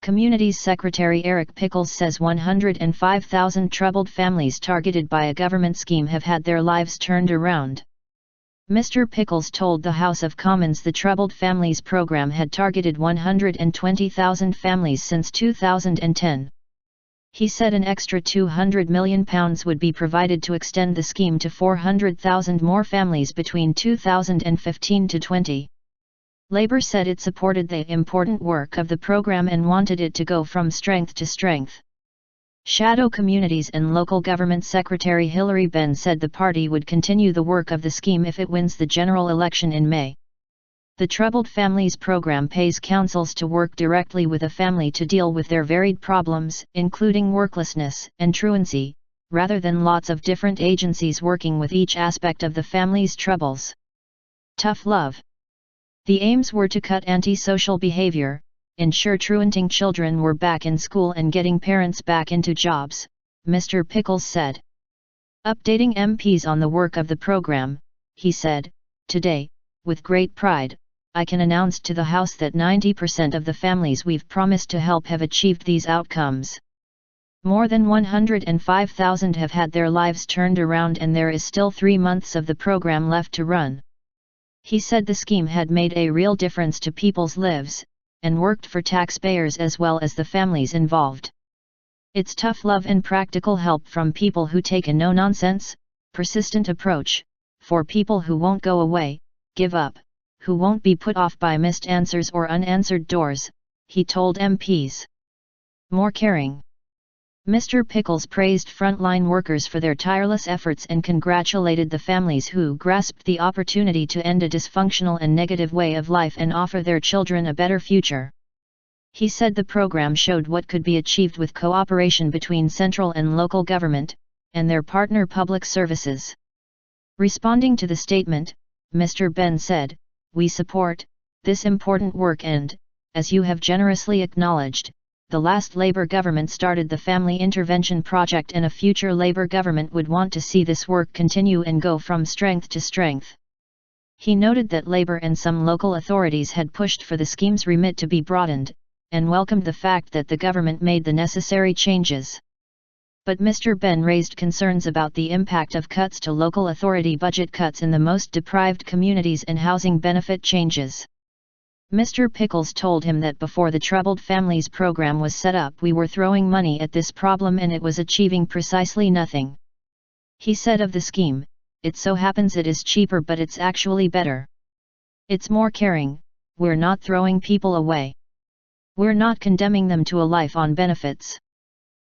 Communities Secretary Eric Pickles says 105,000 troubled families targeted by a government scheme have had their lives turned around. Mr. Pickles told the House of Commons the Troubled Families program had targeted 120,000 families since 2010. He said an extra £200 million would be provided to extend the scheme to 400,000 more families between 2015 to 20. Labour said it supported the important work of the program and wanted it to go from strength to strength. Shadow Communities and Local Government Secretary Hilary Benn said the party would continue the work of the scheme if it wins the general election in May. The Troubled Families program pays councils to work directly with a family to deal with their varied problems, including worklessness and truancy, rather than lots of different agencies working with each aspect of the family's troubles. Tough love. The aims were to cut antisocial behavior, ensure truanting children were back in school and getting parents back into jobs, Mr. Pickles said. Updating MPs on the work of the program, he said, "Today, with great pride, I can announce to the House that 90% of the families we've promised to help have achieved these outcomes. More than 105,000 have had their lives turned around and there is still 3 months of the program left to run." He said the scheme had made a real difference to people's lives, and worked for taxpayers as well as the families involved. It's tough love and practical help from people who take a no-nonsense, persistent approach, for people who won't go away, give up, who won't be put off by missed answers or unanswered doors, he told MPs. More caring. Mr. Pickles praised frontline workers for their tireless efforts and congratulated the families who grasped the opportunity to end a dysfunctional and negative way of life and offer their children a better future. He said the program showed what could be achieved with cooperation between central and local government, and their partner public services. Responding to the statement, Mr. Benn said, "We support this important work and, as you have generously acknowledged, the last Labour government started the Family Intervention Project and a future Labour government would want to see this work continue and go from strength to strength." He noted that Labour and some local authorities had pushed for the scheme's remit to be broadened, and welcomed the fact that the government made the necessary changes. But Mr. Benn raised concerns about the impact of cuts to local authority budget cuts in the most deprived communities and housing benefit changes. Mr. Pickles told him that before the Troubled Families program was set up we were throwing money at this problem and it was achieving precisely nothing. He said of the scheme, "It so happens it is cheaper but it's actually better. It's more caring, we're not throwing people away. We're not condemning them to a life on benefits.